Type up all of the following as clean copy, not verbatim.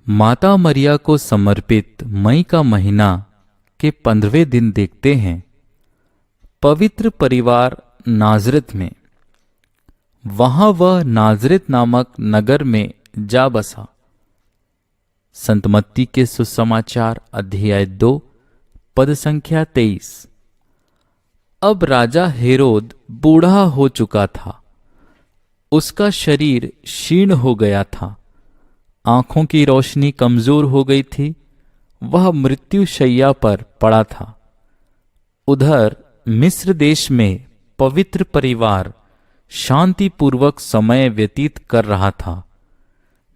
माता मरिया को समर्पित मई का महीना के 15वें दिन देखते हैं। पवित्र परिवार नाज़रेत में। वहां वह नाज़रेत नामक नगर में जा बसा। संत मत्ती के सुसमाचार अध्याय 2 पद संख्या 23। अब राजा हेरोद बूढ़ा हो चुका था। उसका शरीर क्षीण हो गया था, आंखों की रोशनी कमजोर हो गई थी। वह मृत्यु शैया पर पड़ा था। उधर मिस्र देश में पवित्र परिवार शांतिपूर्वक समय व्यतीत कर रहा था।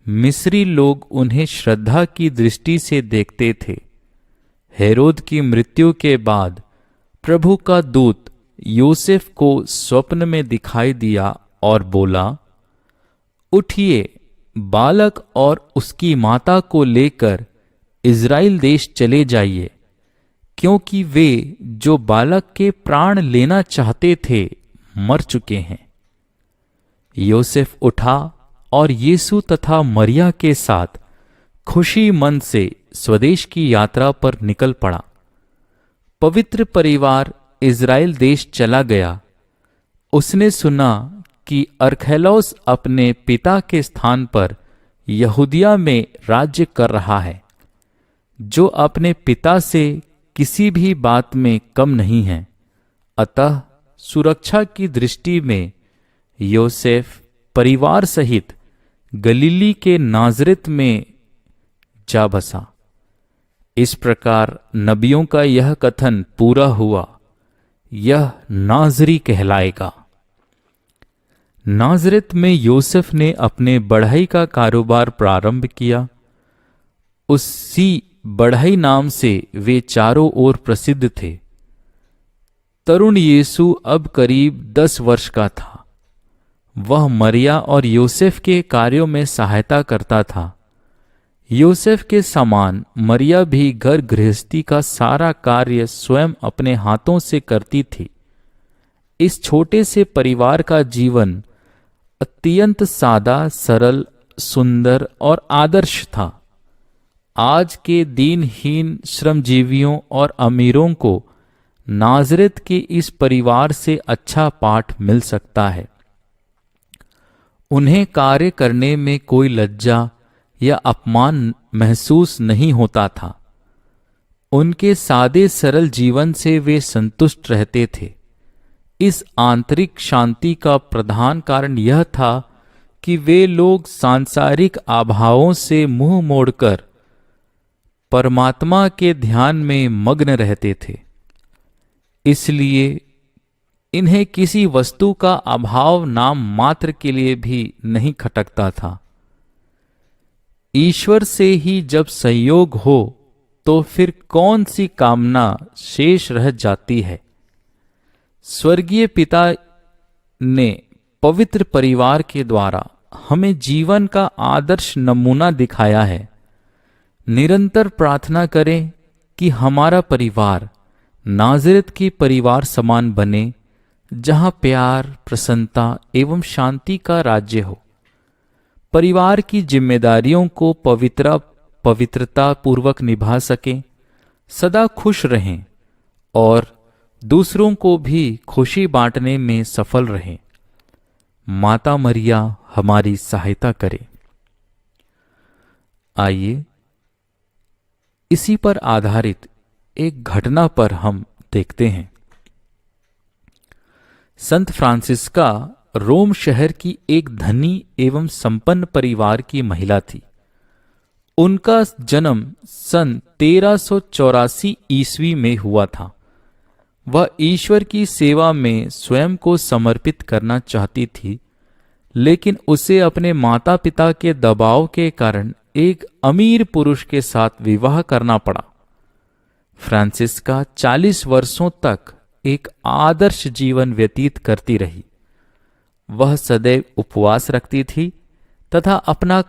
मिस्री लोग उन्हें श्रद्धा की दृष्टि से देखते थे। हेरोद की मृत्यु के बाद प्रभु का दूत योसेफ को स्वप्न में दिखाई दिया और बोला, उठिए, बालक और उसकी माता को लेकर इज़राइल देश चले जाइए, क्योंकि वे जो बालक के प्राण लेना चाहते थे मर चुके हैं। योसेफ उठा और यीशु तथा मरिया के साथ खुशी मन से स्वदेश की यात्रा पर निकल पड़ा। पवित्र परिवार इज़राइल देश चला गया। उसने सुना कि अरखेलौस अपने पिता के स्थान पर यहूदिया में राज्य कर रहा है, जो अपने पिता से किसी भी बात में कम नहीं है। अतः सुरक्षा की दृष्टि में योसेफ परिवार सहित गलीली के नाज़रेत में जा बसा। इस प्रकार नबियों का यह कथन पूरा हुआ, यह नाज़री कहलाएगा। नाज़रेत में योसेफ ने अपने बढ़ई का कारोबार प्रारंभ किया। उसी बढ़ई नाम से वे चारों ओर प्रसिद्ध थे। तरुण यीशु अब करीब 10 वर्ष का था। वह मरिया और योसेफ के कार्यों में सहायता करता था। योसेफ के समान मरिया भी घर गृहस्थी का सारा कार्य स्वयं अपने हाथों से करती थी। इस छोटे से परिवार का जीवन अत्यंत सादा, सरल, सुंदर और आदर्श था। आज के दीनहीन श्रमजीवियों और अमीरों को नाज़रेत के इस परिवार से अच्छा पाठ मिल सकता है। उन्हें कार्य करने में कोई लज्जा या अपमान महसूस नहीं होता था। उनके सादे सरल जीवन से वे संतुष्ट रहते थे। इस आंतरिक शांति का प्रधान कारण यह था कि वे लोग सांसारिक आभाओं से मुंह मोड़कर परमात्मा के ध्यान में मग्न रहते थे। इसलिए इन्हें किसी वस्तु का अभाव नाम मात्र के लिए भी नहीं खटकता था। ईश्वर से ही जब संयोग हो तो फिर कौन सी कामना शेष रह जाती है। स्वर्गीय पिता ने पवित्र परिवार के द्वारा हमें जीवन का आदर्श नमूना दिखाया है। निरंतर प्रार्थना करें कि हमारा परिवार नाज़रेत के परिवार समान बने, जहां प्यार, प्रसन्नता एवं शांति का राज्य हो। परिवार की जिम्मेदारियों को पवित्रता पूर्वक निभा सकें, सदा खुश रहें और दूसरों को भी खुशी बांटने में सफल रहें। माता मरिया हमारी सहायता करे। आइए इसी पर आधारित एक घटना पर हम देखते हैं। संत फ्रांसिस्का रोम शहर की एक धनी एवं संपन्न परिवार की महिला थी। उनका जन्म सन 1384 ईस्वी में हुआ था। वह ईश्वर की सेवा में स्वयं को समर्पित करना चाहती थी, लेकिन उसे अपने माता पिता के दबाव के कारण एक अमीर पुरुष के साथ विवाह करना पड़ा। फ्रांसिस्का 40 वर्षों तक एक आदर्श जीवन व्यतीत करती रही। वह सदैव उपवास रखती थी तथा अपना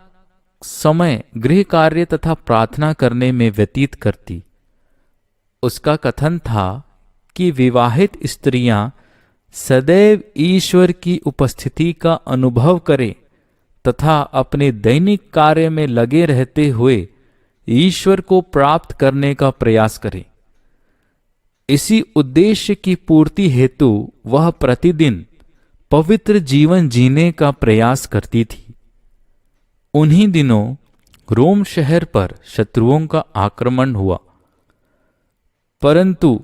समय गृह कार्य तथा प्रार्थना करने में व्यतीत करती। उसका कथन था कि विवाहित स्त्रियां सदैव ईश्वर की उपस्थिति का अनुभव करें तथा अपने दैनिक कार्य में लगे रहते हुए ईश्वर को प्राप्त करने का प्रयास करें। इसी उद्देश्य की पूर्ति हेतु वह प्रतिदिन पवित्र जीवन जीने का प्रयास करती थी। उन्हीं दिनों रोम शहर पर शत्रुओं का आक्रमण हुआ, परंतु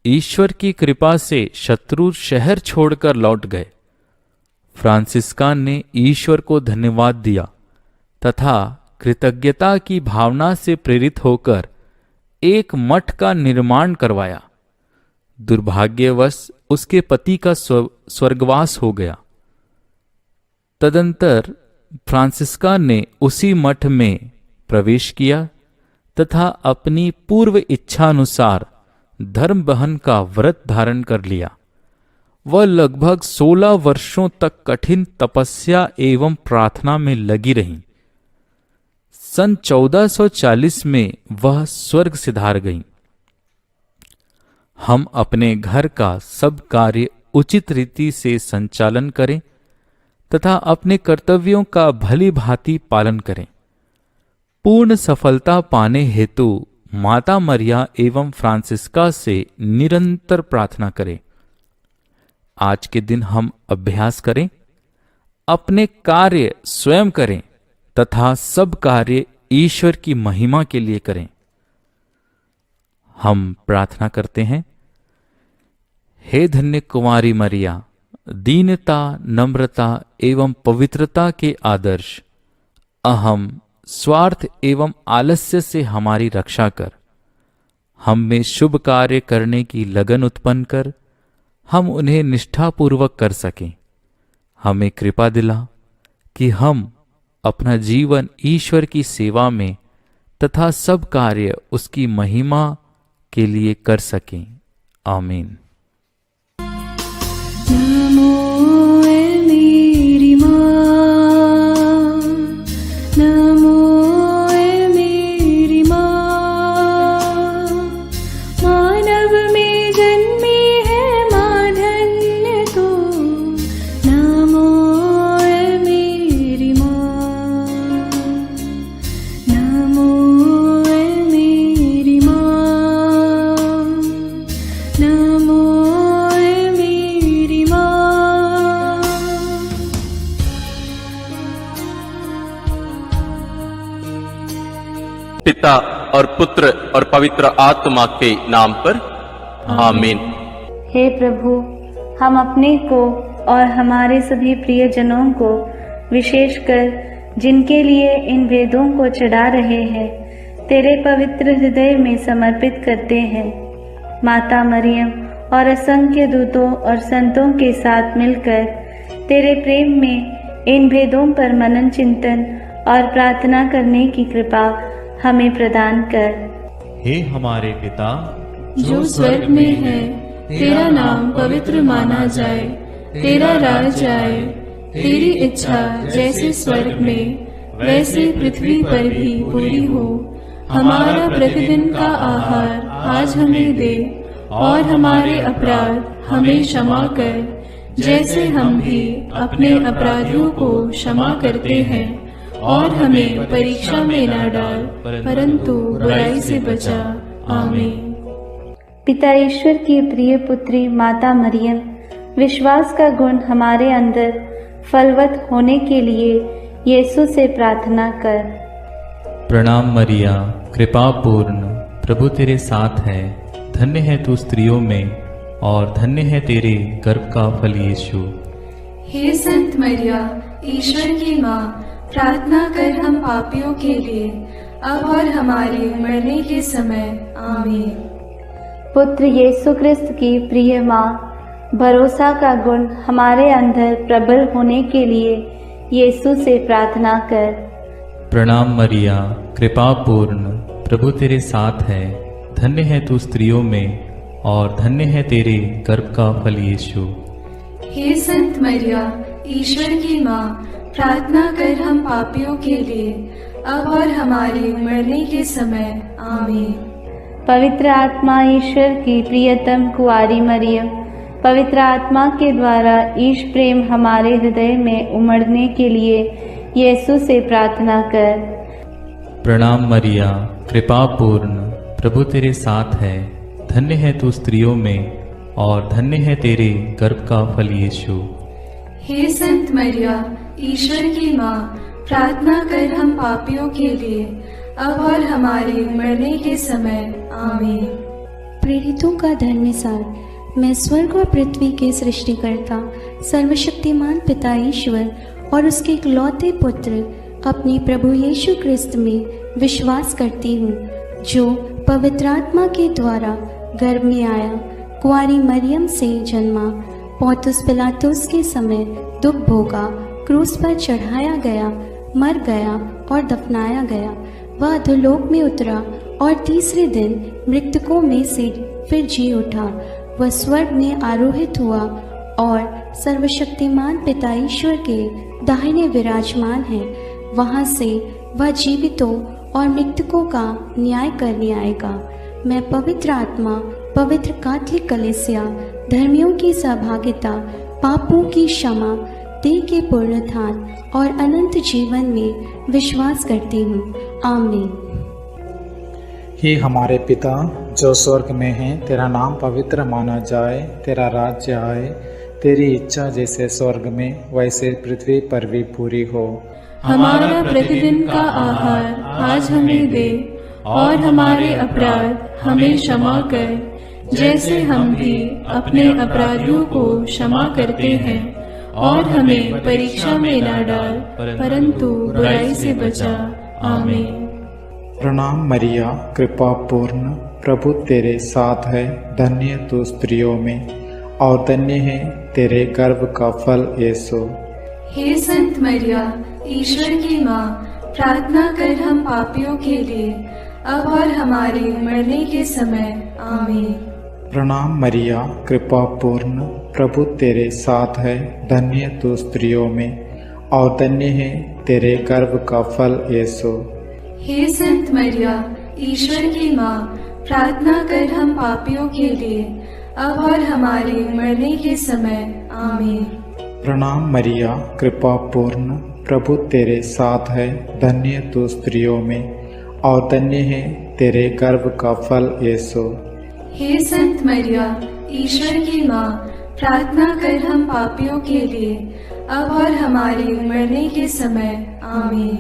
ईश्वर की कृपा से शत्रु शहर छोड़कर लौट गए। फ्रांसिस्कान ने ईश्वर को धन्यवाद दिया तथा कृतज्ञता की भावना से प्रेरित होकर एक मठ का निर्माण करवाया। दुर्भाग्यवश उसके पति का स्वर्गवास हो गया। तदंतर फ्रांसिस्का ने उसी मठ में प्रवेश किया तथा अपनी पूर्व इच्छानुसार धर्म बहन का व्रत धारण कर लिया। वह लगभग 16 वर्षों तक कठिन तपस्या एवं प्रार्थना में लगी रहीं। सन 1440 में वह स्वर्ग सिधार गईं। हम अपने घर का सब कार्य उचित रीति से संचालन करें तथा अपने कर्तव्यों का भली भांति पालन करें। पूर्ण सफलता पाने हेतु माता मरिया एवं फ्रांसिस्का से निरंतर प्रार्थना करें। आज के दिन हम अभ्यास करें, अपने कार्य स्वयं करें तथा सब कार्य ईश्वर की महिमा के लिए करें। हम प्रार्थना करते हैं। हे धन्य कुमारी मरिया, दीनता, नम्रता एवं पवित्रता के आदर्श, अहम, स्वार्थ एवं आलस्य से हमारी रक्षा कर। हम में शुभ कार्य करने की लगन उत्पन्न कर हम उन्हें निष्ठापूर्वक कर सकें। हमें कृपा दिला कि हम अपना जीवन ईश्वर की सेवा में तथा सब कार्य उसकी महिमा के लिए कर सकें। आमीन। पिता और पुत्र और पवित्र आत्मा के नाम पर आमीन। हे प्रभु, हम अपने को और हमारे सभी प्रियजनों को, विशेषकर जिनके लिए इन वेदों को चढ़ा रहे हैं, तेरे पवित्र हृदय में समर्पित करते हैं। माता मरियम और असंख्य दूतों और संतों के साथ मिलकर तेरे प्रेम में इन भेदों पर मनन, चिंतन और प्रार्थना करने की कृपा हमें प्रदान कर। हे हमारे पिता जो स्वर्ग में है, तेरा नाम पवित्र माना जाए, तेरा राज आए, तेरी इच्छा जैसे स्वर्ग में वैसे पृथ्वी पर भी पूरी हो। हमारा प्रतिदिन का आहार आज हमें दे और हमारे अपराध हमें क्षमा कर, जैसे हम भी अपने अपराधियों को क्षमा करते हैं, और हमें परीक्षा में न डाल, परंतु बुराई से बचा। आमीन। पिता ईश्वर की प्रिय पुत्री माता मरियम, विश्वास का गुण हमारे अंदर फलवत होने के लिए यीशु से प्रार्थना कर। प्रणाम मरिया, कृपा पूर्ण, प्रभु तेरे साथ है। धन्य है तू स्त्रियों में और धन्य है तेरे गर्भ का फल यीशु। हे संत मरिया, ईश्वर की माँ, प्रार्थना कर हम पापियों के लिए, अब और हमारे मरने के समय। आमीन। पुत्र यीशु क्रिस्त की प्रिय माँ, भरोसा का गुण हमारे अंदर प्रबल होने के लिए यीशु से प्रार्थना कर। प्रणाम मरिया, कृपा पूर्ण, प्रभु तेरे साथ है। धन्य है तू स्त्रियों में और धन्य है तेरे गर्भ का फल यीशु। हे संत मरिया, ईश्वर की माँ, प्रार्थना कर हम पापियों के लिए, अब और हमारे मरने के समय। आमीन। पवित्र आत्मा ईश्वर की प्रियतम कुआरी मरियम, पवित्र आत्मा के द्वारा ईश प्रेम हमारे हृदय में उमड़ने के लिए यीशु से प्रार्थना कर। प्रणाम मरिया, कृपा पूर्ण, प्रभु तेरे साथ है। धन्य है तू स्त्रियों में और धन्य है तेरे गर्भ का फल यीशु। हे संत मरिया, ईश्वर की माँ, प्रार्थना कर हम पापियों के लिए, अब और हमारे मरने के समय। आमीन। प्रेरितों का धन्य सार। मैं स्वर्ग और पृथ्वी के सृष्टिकर्ता सर्वशक्तिमान पिता ईश्वर और उसके इकलौते पुत्र अपने प्रभु यीशु क्रिस्त में विश्वास करती हूँ, जो पवित्र आत्मा के द्वारा गर्भ में आया, कुंवारी मरियम से जन्मा, पौंतुस पिलातुस के समय दुख भोगा, क्रूस पर चढ़ाया गया, मर गया और दफनाया गया। वह अधोलोक में उतरा और तीसरे दिन मृतकों में से फिर जी उठा। वह स्वर्ग में आरोहित हुआ और सर्वशक्तिमान पिता ईश्वर के दाहिने विराजमान है। वहां से वह जीवितों और मृतकों का न्याय करने आएगा। मैं पवित्र आत्मा, पवित्र कैथोलिक कलीसिया, धर्मियों की सहभागिता, पापों की क्षमा, देह के पुनरुत्थान और अनंत जीवन में विश्वास करती हूँ। आमीन। हे हमारे पिता जो स्वर्ग में है, तेरा नाम पवित्र माना जाए, तेरा राज्य आए, तेरी इच्छा जैसे स्वर्ग में वैसे पृथ्वी पर भी पूरी हो। हमारा प्रतिदिन का आहार आज हमें दे, और हमारे अपराध हमें क्षमा कर, जैसे हम भी अपने अपराधियों को क्षमा करते हैं, और हमें परीक्षा में न डाल, परंतु बुराई से बचा। आमीन। प्रणाम मरिया, कृपा पूर्ण, प्रभु तेरे साथ है। धन्य तू स्त्रियों में और धन्य है तेरे गर्भ का फल यीशु। हे संत मरिया, ईश्वर की माँ, प्रार्थना कर हम पापियों के लिए, अब और हमारे मरने के समय। आमीन। प्रणाम मरिया, कृपा पूर्ण, प्रभु तेरे साथ है। धन्य तू स्त्रियों में और धन्य है तेरे गर्भ का फल यीशु। हे संत मरिया, ईश्वर की माँ, प्रार्थना कर हम पापियों के लिए, अब और हमारे मरने के समय। आमीन। प्रणाम मरिया, कृपा पूर्ण, प्रभु तेरे साथ है। धन्य तू स्त्रियों में और धन्य है तेरे गर्भ का फल यीशु। हे संत मरिया, ईश्वर की माँ, प्रार्थना कर हम पापियों के लिए, अब और हमारे मरने के समय। आमीन।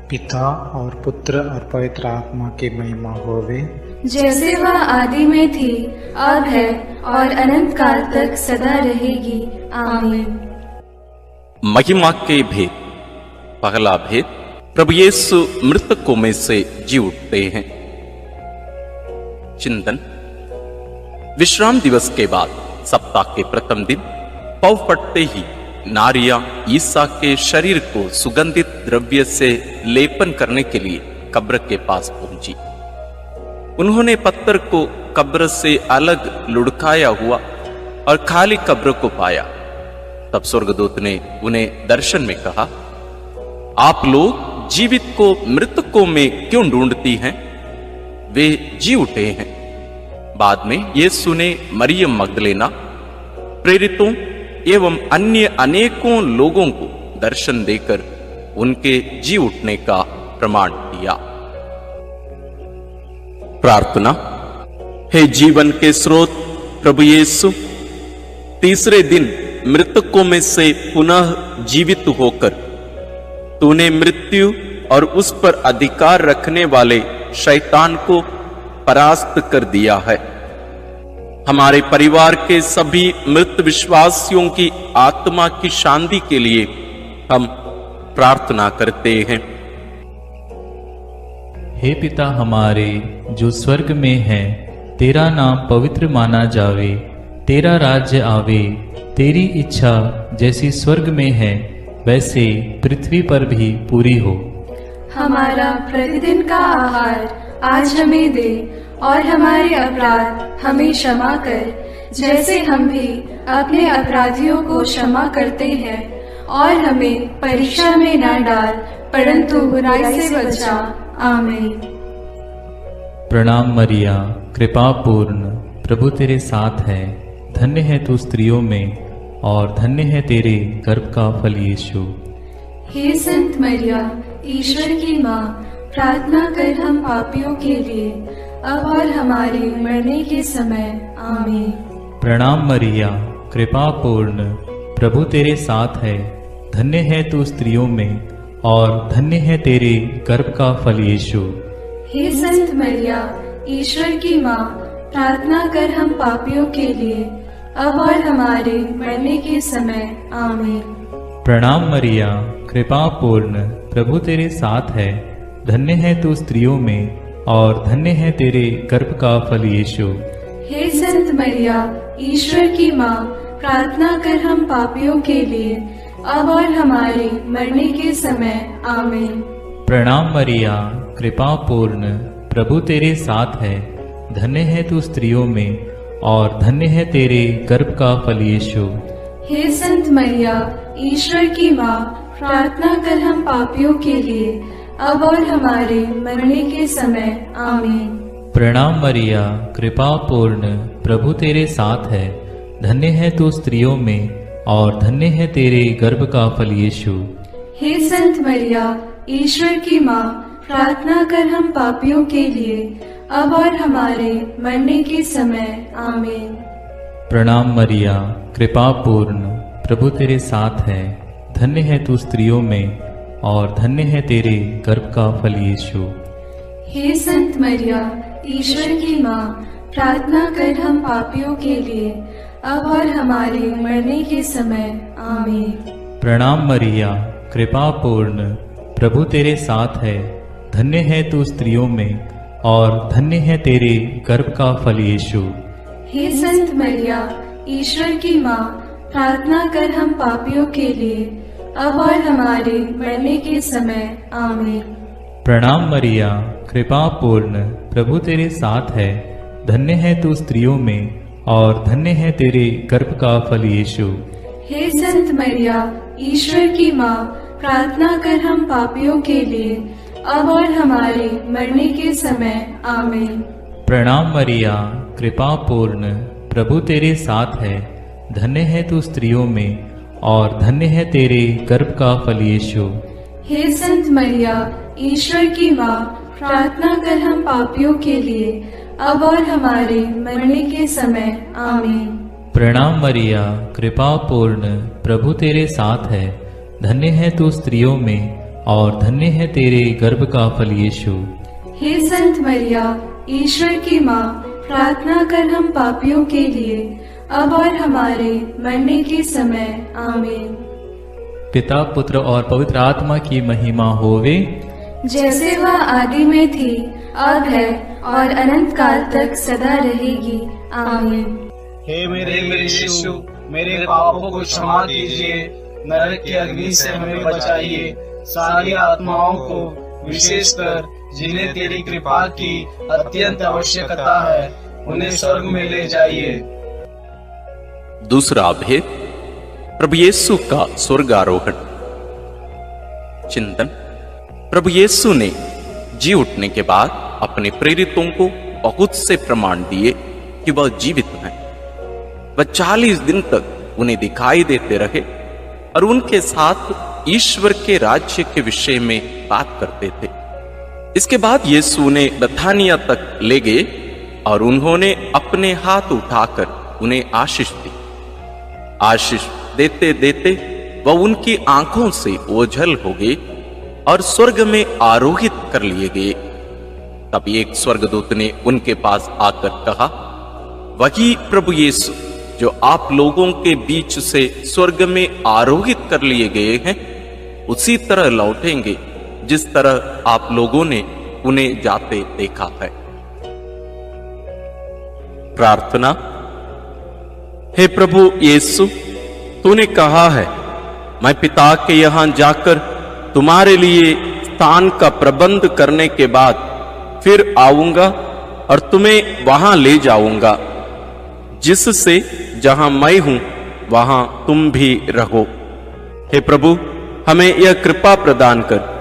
पिता और पुत्र और पवित्र आत्मा की महिमा होवे, जैसे वह आदि में थी, अब है और अनंत काल तक सदा रहेगी। आमीन। महिमा के भेद। पहला भेद, प्रभु यीशु मृतकों में से जी उठते हैं। चिंतन। विश्राम दिवस के बाद सप्ताह के प्रथम दिन पौ फटते ही नारियां ईसा के शरीर को सुगंधित द्रव्य से लेपन करने के लिए कब्र के पास पहुंची। उन्होंने पत्थर को कब्र से अलग लुढ़काया हुआ और खाली कब्र को पाया। तब स्वर्गदूत ने उन्हें दर्शन में कहा, आप लोग जीवित को मृतकों में क्यों ढूंढती हैं? वे जी उठे हैं। बाद में यीशु ने मरियम मगदलेना, प्रेरितों एवं अन्य अनेकों लोगों को दर्शन देकर उनके जी उठने का प्रमाण दिया। प्रार्थना। हे जीवन के स्रोत प्रभु यीशु, तीसरे दिन मृतकों में से पुनः जीवित होकर तूने मृत्यु और उस पर अधिकार रखने वाले शैतान को परास्त कर दिया है। हमारे परिवार के सभी मृत विश्वासियों की आत्मा की शांति के लिए हम प्रार्थना करते हैं। हे पिता हमारे जो स्वर्ग में है, तेरा नाम पवित्र माना जावे, तेरा राज्य आवे, तेरी इच्छा जैसी स्वर्ग में है वैसे पृथ्वी पर भी पूरी हो। हमारा प्रतिदिन का आहार आज हमें दे, और हमारे अपराध हमें क्षमा कर, जैसे हम भी अपने अपराधियों को क्षमा करते हैं, और हमें परीक्षा में न डाल, परंतु बुराई से बचा। आमीन। प्रणाम मरिया, कृपा पूर्ण, प्रभु तेरे साथ है। धन्य है तू स्त्रियों में और धन्य है तेरे गर्भ का फल यीशु। हे संत मरिया, ईश्वर की माँ, प्रार्थना कर हम पापियों के लिए, अब और हमारे मरने के समय। आमीन। प्रणाम मरिया, कृपा पूर्ण, प्रभु तेरे साथ है। धन्य है तू स्त्रियों में और धन्य है तेरे गर्भ का फल यीशु। हे संत मरिया, ईश्वर की माँ, प्रार्थना कर हम पापियों के लिए, अब और हमारे मरने के समय। आमीन। प्रणाम मरिया, कृपा पूर्ण, प्रभु तेरे साथ है। धन्य है तू स्त्रियों में और धन्य है तेरे गर्भ का फल यीशु। हे संत मरिया, ईश्वर की माँ, प्रार्थना कर हम पापियों के लिए, अब और हमारे मरने के समय। आमीन। प्रणाम मरिया, कृपा पूर्ण, प्रभु तेरे साथ है। धन्य है तू स्त्रियों में और धन्य है तेरे गर्भ का फल यीशु। हे संत मरिया, ईश्वर की माँ, प्रार्थना कर हम पापियों के लिए, अब और हमारे मरने के समय। आमीन। प्रणाम मरिया, कृपा पूर्ण, प्रभु तेरे साथ है। धन्य है तू स्त्रियों में और धन्य है तेरे गर्भ का फल यीशु। हे संत मरिया, ईश्वर की माँ, प्रार्थना कर हम पापियों के लिए, अब और हमारे मरने के समय। आमीन। प्रणाम मरिया, कृपा पूर्ण, प्रभु तेरे साथ है। धन्य है तू स्त्रियों में और धन्य है तेरे गर्भ का फल यीशु। हे संत मरिया, ईश्वर की माँ, प्रार्थना कर हम पापियों के लिए, अब और हमारे मरने के समय। आमीन। प्रणाम मरिया, कृपा पूर्ण, प्रभु तेरे साथ है। धन्य है तू स्त्रियों में और धन्य है तेरे गर्भ का फल यीशु। हे संत मरिया, ईश्वर की माँ, प्रार्थना कर हम पापियों के लिए, अब और हमारे मरने के समय। आमीन। प्रणाम मरिया, कृपा पूर्ण, प्रभु तेरे साथ है। धन्य है तू स्त्रियों में और धन्य है तेरे गर्भ का फल यीशु। हे संत मरिया, ईश्वर की माँ, प्रार्थना कर हम पापियों के लिए, अब और हमारे मरने के समय। आमीन। प्रणाम मरिया, कृपा पूर्ण, प्रभु तेरे साथ है। धन्य है तू स्त्रियों में और धन्य है तेरे गर्भ का फल यीशु। हे संत मरिया, ईश्वर की माँ, प्रार्थना कर हम पापियों के लिए, अब और हमारे मरने के समय। आमीन। प्रणाम मरिया, कृपा पूर्ण, प्रभु तेरे साथ है। धन्य है तू स्त्रियों में और धन्य है तेरे गर्भ का फल यीशु। हे संत मरिया, ईश्वर की माँ, प्रार्थना कर हम पापियों के लिए, अब और हमारे मरने के समय। आमीन। पिता, पुत्र और पवित्र आत्मा की महिमा होवे, जैसे वह आदि में थी, अब है और अनंत काल तक सदा रहेगी। आमीन। हे मेरे यीशु, मेरे पापों को क्षमा कीजिए, नरक की अग्नि से हमें बचाइए, सारी आत्माओं को, विशेषकर जिन्हें तेरी कृपा की अत्यंत आवश्यकता है, उन्हें स्वर्ग में ले जाइए। दूसरा भेद, प्रभु यीशु का स्वर्गारोहण। चिंतन। प्रभु यीशु ने जी उठने के बाद अपने प्रेरितों को बहुत से प्रमाण दिए कि वह जीवित हैं। वह 40 दिन तक उन्हें दिखाई देते रहे और उनके साथ ईश्वर के राज्य के विषय में बात करते थे। इसके बाद यीशु ने बथानिया तक ले गए और उन्होंने अपने हाथ उठाकर उन्हें आशीष दी। आशीष देते देते वह उनकी आंखों से ओझल हो गए और स्वर्ग में आरोहित कर लिए गए। तब एक स्वर्गदूत ने उनके पास आकर कहा, वही प्रभु यीशु जो आप लोगों के बीच से स्वर्ग में आरोहित कर लिए गए हैं, उसी तरह लौटेंगे जिस तरह आप लोगों ने उन्हें जाते देखा है। प्रार्थना। हे प्रभु यीशु, तूने कहा है, मैं पिता के यहां जाकर तुम्हारे लिए स्थान का प्रबंध करने के बाद फिर आऊंगा और तुम्हें वहां ले जाऊंगा, जिससे जहां मैं हूं वहां तुम भी रहो। हे प्रभु, हमें यह कृपा प्रदान कर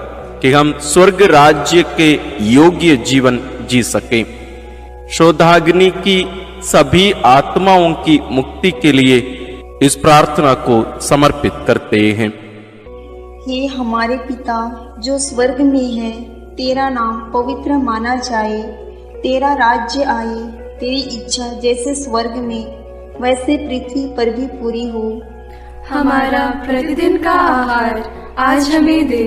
कि हम स्वर्ग राज्य के योग्य जीवन जी सकें। शोधाग्नि की सभी आत्माओं की मुक्ति के लिए इस प्रार्थना को समर्पित करते हैं। हे हमारे पिता जो स्वर्ग में है, तेरा नाम पवित्र माना जाए, तेरा राज्य आए, तेरी इच्छा जैसे स्वर्ग में वैसे पृथ्वी पर भी पूरी हो। हमारा प्रतिदिन का आहार आज हमें दे,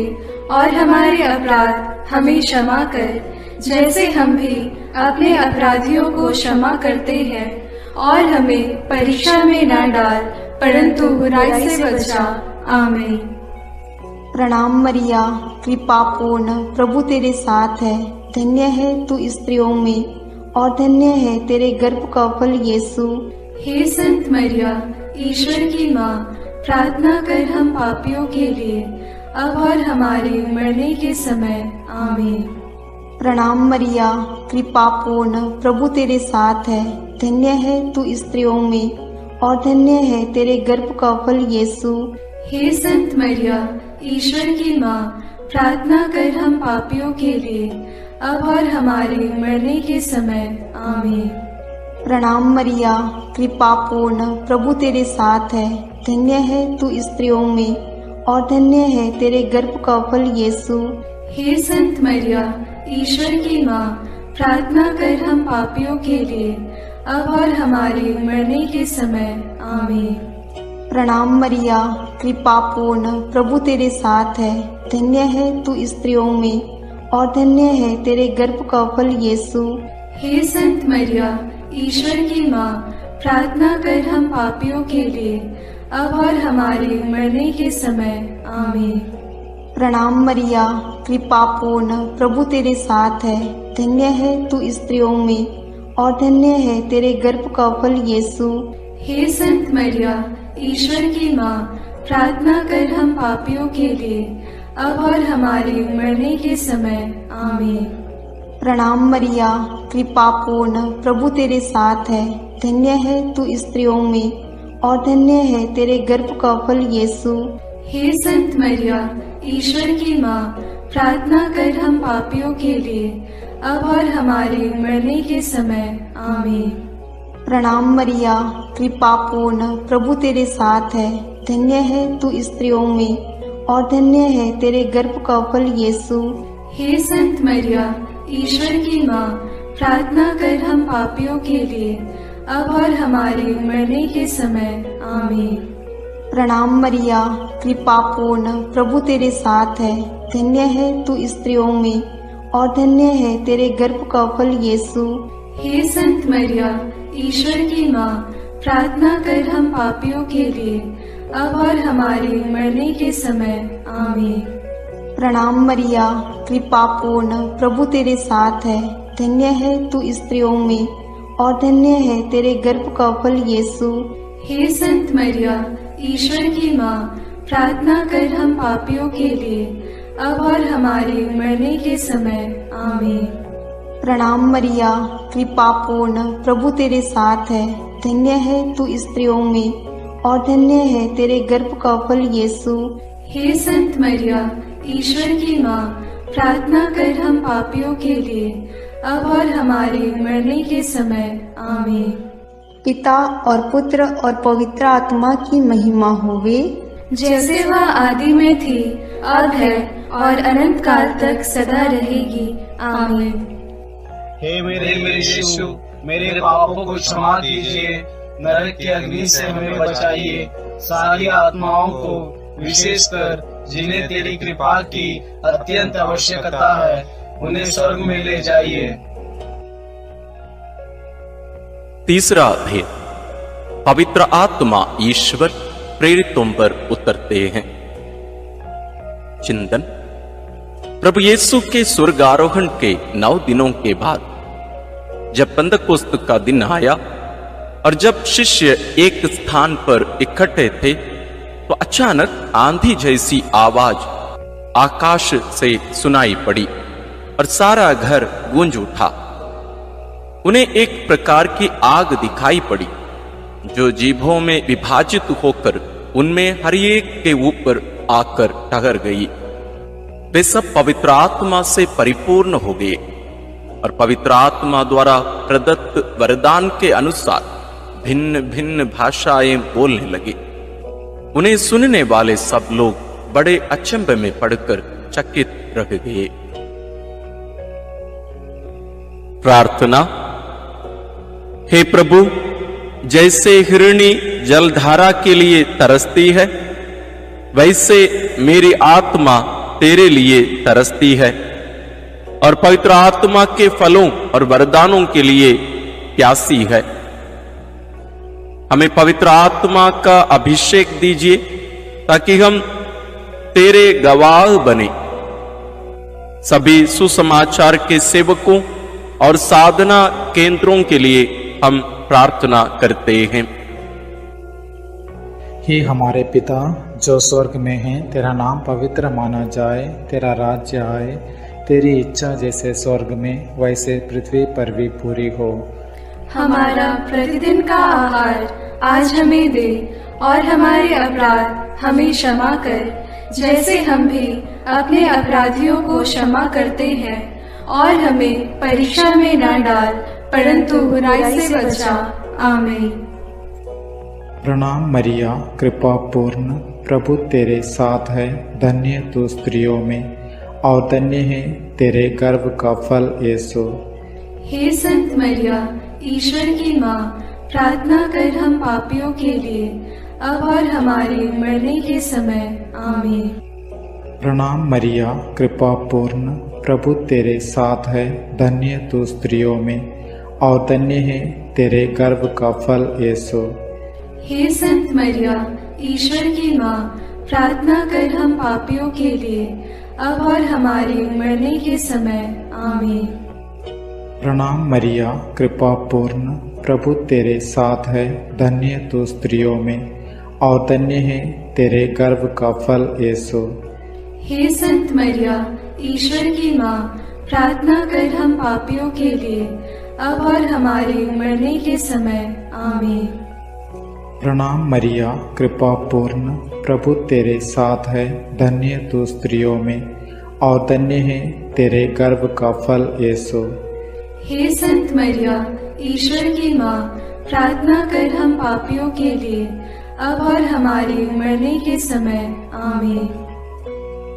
और हमारे अपराध हमें क्षमा कर, जैसे हम भी अपने अपराधियों को क्षमा करते हैं, और हमें परीक्षा में न डाल, परंतु बुराई से बचा। आमीन। प्रणाम मरिया, कृपा पूर्ण, प्रभु तेरे साथ है, धन्य है तू स्त्रियों में और धन्य है तेरे गर्भ का फल यीशु। हे संत मरिया, ईश्वर की माँ, प्रार्थना कर हम पापियों के लिए, अब और हमारे मरने के समय। आमीन। प्रणाम मरिया, कृपा पूर्ण, प्रभु तेरे साथ है, धन्य है तू स्त्रियों में और धन्य है तेरे गर्भ का फल यीशु। हे संत मरिया, ईश्वर की माँ, प्रार्थना कर हम पापियों के लिए, अब और हमारे मरने के समय। आमीन। प्रणाम मरिया, कृपा पूर्ण, प्रभु तेरे साथ है, धन्य है तू स्त्रियों में और धन्य है तेरे गर्भ का फल यीशु। हे संत मरिया, ईश्वर की माँ, प्रार्थना कर हम पापियों के लिए, अब और हमारे मरने के समय। आमीन। प्रणाम मरिया, कृपा पूर्ण, प्रभु तेरे साथ है, धन्य है तू स्त्रियों में और धन्य है तेरे गर्भ का फल यीशु। हे संत मरिया, ईश्वर की माँ, प्रार्थना कर हम पापियों के लिए, अब और हमारे मरने के समय। आमीन। प्रणाम मरिया, कृपा पूर्ण, प्रभु तेरे साथ है, धन्य है तू स्त्रियों में और धन्य है तेरे गर्भ का फल यीशु। हे संत मरिया, ईश्वर की माँ, प्रार्थना कर हम पापियों के लिए, अब और हमारे मरने के समय। आमीन। प्रणाम मरिया, कृपा पूर्ण, प्रभु तेरे साथ है, धन्य है तू स्त्रियों में और धन्य है तेरे गर्भ का फल यीशु। हे संत मरिया, ईश्वर की माँ, प्रार्थना कर हम पापियों के लिए, अब और हमारे मरने के समय। आमीन। प्रणाम मरिया, कृपा पूर्ण, प्रभु तेरे साथ है, धन्य है तू स्त्रियों में और धन्य है तेरे गर्भ का फल यीशु। हे संत मरिया, ईश्वर की माँ, प्रार्थना कर हम पापियों के लिए, अब और हमारे मरने के समय। आमीन। प्रणाम मरिया, कृपा पूर्ण, प्रभु तेरे साथ है, धन्य है तू स्त्रियों में और धन्य है तेरे गर्भ का फल यीशु। हे संत मरिया, ईश्वर की माँ, प्रार्थना कर हम पापियों के लिए, अब और हमारे मरने के समय। आमीन। प्रणाम मरिया, कृपा पूर्ण, प्रभु तेरे साथ है, धन्य है तू स्त्रियों में और धन्य है तेरे गर्भ का फल यीशु। हे संत मरिया, ईश्वर की माँ, प्रार्थना कर हम पापियों के लिए, अब और हमारे मरने के समय। आमीन। प्रणाम मरिया, कृपा पूर्ण, प्रभु तेरे साथ है, धन्य है तू स्त्रियों में और धन्य है तेरे गर्भ का फल यीशु। हे संत मरिया, ईश्वर की माँ, प्रार्थना कर हम पापियों के लिए, अब और हमारे मरने के समय। आमीन। पिता और पुत्र और पवित्र आत्मा की महिमा होवे, जैसे वह आदि में थी, अब है और अनंत काल तक सदा रहेगी। आमीन। हे मेरे यीशु, मेरे पापों को क्षमा कीजिए, नरक की अग्नि से हमें बचाइए, सारी आत्माओं को, विशेषकर जिन्हें तेरी कृपा की अत्यंत आवश्यकता है, उन्हें स्वर्ग में ले जाइए। तीसरा भेद, पवित्र आत्मा ईश्वर प्रेरितों पर उतरते हैं। चिंतन। प्रभु यीशु के स्वर्गारोहण के 9 दिनों के बाद जब पेंतकोस्त का दिन आया और जब शिष्य एक स्थान पर इकट्ठे थे, तो अचानक आंधी जैसी आवाज आकाश से सुनाई पड़ी और सारा घर गूंज उठा। उन्हें एक प्रकार की आग दिखाई पड़ी जो जीभों में विभाजित होकर उनमें हर एक के ऊपर आकर ठहर गई। वे सब पवित्र आत्मा से परिपूर्ण हो गए और पवित्र आत्मा द्वारा प्रदत्त वरदान के अनुसार भिन्न भिन्न भाषाएं बोलने लगे। उन्हें सुनने वाले सब लोग बड़े अचंभे में पड़कर चकित रह गए। प्रार्थना। हे प्रभु, जैसे हिरणी जलधारा के लिए तरसती है, वैसे मेरी आत्मा तेरे लिए तरसती है और पवित्र आत्मा के फलों और वरदानों के लिए प्यासी है। हमें पवित्र आत्मा का अभिषेक दीजिए ताकि हम तेरे गवाह बने। सभी सुसमाचार के सेवकों और साधना केंद्रों के लिए हम प्रार्थना करते हैं। हे हमारे पिता जो स्वर्ग में है, तेरा नाम पवित्र माना जाए, तेरा राज्य आए, तेरी इच्छा जैसे स्वर्ग में वैसे पृथ्वी पर भी पूरी हो। हमारा प्रतिदिन का आहार आज हमें दे और हमारे अपराध हमें क्षमा कर, जैसे हम भी अपने अपराधियों को क्षमा करते हैं, और हमें परीक्षा में न डाल परंतु बुराई से बचा। आमीन। प्रणाम मरिया, कृपा पूर्ण, प्रभु तेरे साथ है, धन्य तू स्त्रियों में और धन्य है तेरे गर्भ का फल यीशु। हे संत मरिया, ईश्वर की माँ, प्रार्थना कर हम पापियों के लिए अब और हमारे मरने के समय। आमीन। प्रणाम मरिया, कृपा पूर्ण, प्रभु तेरे साथ है, धन्य तू स्त्रियों में और धन्य है तेरे गर्भ का फल यीशु। हे संत मरिया, ईश्वर की माँ, प्रार्थना कर हम पापियों के लिए अब और हमारे मरने के समय। आमीन। प्रणाम मरिया, कृपा पूर्ण, प्रभु तेरे साथ है, धन्य तू स्त्रियों में और धन्य है तेरे गर्भ का फल यीशु। हे संत मरिया, ईश्वर की माँ, प्रार्थना कर हम पापियों के लिए अब और हमारे मरने के समय। आमीन। प्रणाम मरिया, कृपा पूर्ण, प्रभु तेरे साथ है, धन्य तू स्त्रियों में और धन्य है तेरे गर्भ का फल यीशु। हे संत मरिया, ईश्वर की माँ, प्रार्थना कर हम पापियों के लिए अब और हमारे मरने के समय। आमीन।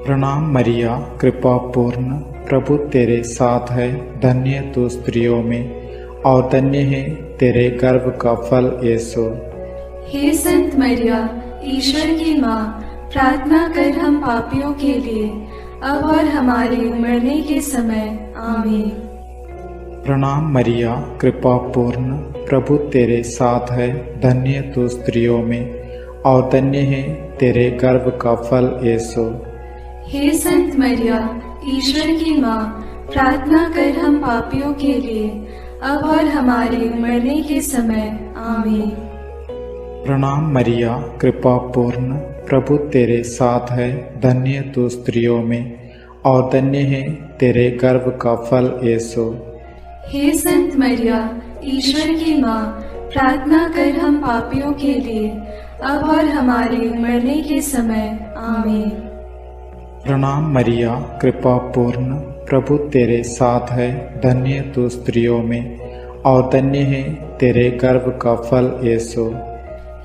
प्रणाम मरिया, कृपा पूर्ण, प्रभु तेरे साथ है, धन्य तू स्त्रियों में और धन्य है तेरे गर्भ का फल यीशु। हे संत मरिया, ईश्वर की माँ, प्रार्थना कर हम पापियों के लिए अब और हमारे मरने के समय। आमीन। प्रणाम मरिया, कृपा पूर्ण, प्रभु तेरे साथ है, धन्य तू स्त्रियों में और धन्य है तेरे गर्भ का फल यीशु। हे संत मरिया, ईश्वर की माँ, प्रार्थना कर हम पापियों के लिए अब और हमारे मरने के समय। आमीन। प्रणाम मरिया, कृपा पूर्ण, प्रभु तेरे साथ है, धन्य तू स्त्रियों में और धन्य है तेरे गर्भ का फल यीशु। हे संत मरिया, ईश्वर की माँ, प्रार्थना कर हम पापियों के लिए अब और हमारे मरने के समय। आमीन। प्रणाम मरिया, कृपा पूर्ण, प्रभु तेरे साथ है, धन्य तू स्त्रियों में और धन्य है तेरे गर्भ का फल यीशु।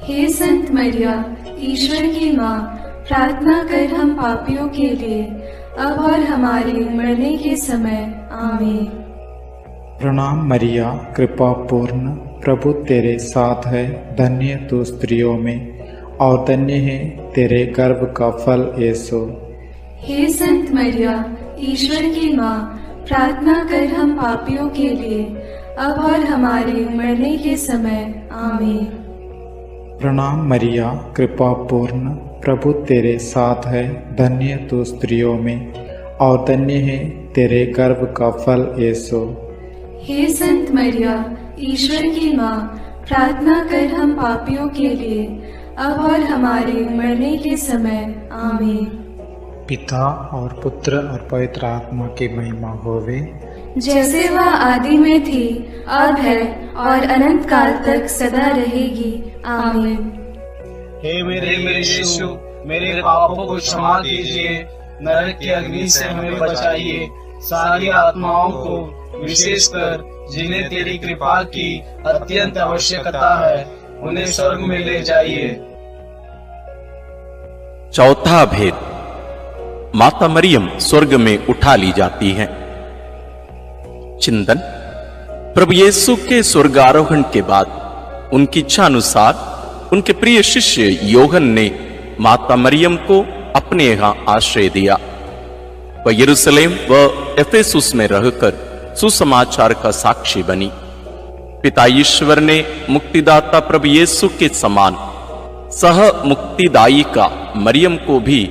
हे संत मरिया, ईश्वर की माँ, प्रार्थना कर हम पापियों के लिए अब और हमारे मरने के समय। आमीन। प्रणाम मरिया, कृपा पूर्ण, प्रभु तेरे साथ है, धन्य तू स्त्रियों में और धन्य है तेरे गर्भ का फल यीशु। हे संत मरिया, ईश्वर की माँ, प्रार्थना कर हम पापियों के लिए अब और हमारे मरने के समय। आमीन। प्रणाम मरिया, कृपा पूर्ण, प्रभु तेरे साथ है, धन्य तू स्त्रियों में और धन्य है तेरे गर्भ का फल यीशु। हे संत मरिया, ईश्वर की माँ, प्रार्थना कर हम पापियों के लिए अब और हमारे मरने के समय। आमीन। पिता और पुत्र और पवित्र आत्मा की महिमा होवे, जैसे वह आदि में थी, अब है और अनंत काल तक सदा रहेगी। आमीन। हे मेरे यीशु, मेरे पापों को क्षमा कीजिए, नरक की अग्नि से हमें बचाइए, सारी आत्माओं को विशेषकर जिन्हें तेरी कृपा की अत्यंत आवश्यकता है, उन्हें स्वर्ग में ले जाइए। चौथा भेद, माता मरियम स्वर्ग में उठा ली जाती हैं। चिंतन। प्रभु यीशु के स्वर्गारोहण के बाद उनकी इच्छा अनुसार उनके प्रिय शिष्य योहन ने माता मरियम को अपने यहां आश्रय दिया। वह यरूशलेम व एफेसुस में रहकर सुसमाचार का साक्षी बनी। पिता ईश्वर ने मुक्तिदाता प्रभु यीशु के समान सह मुक्तिदायिका मरियम को भी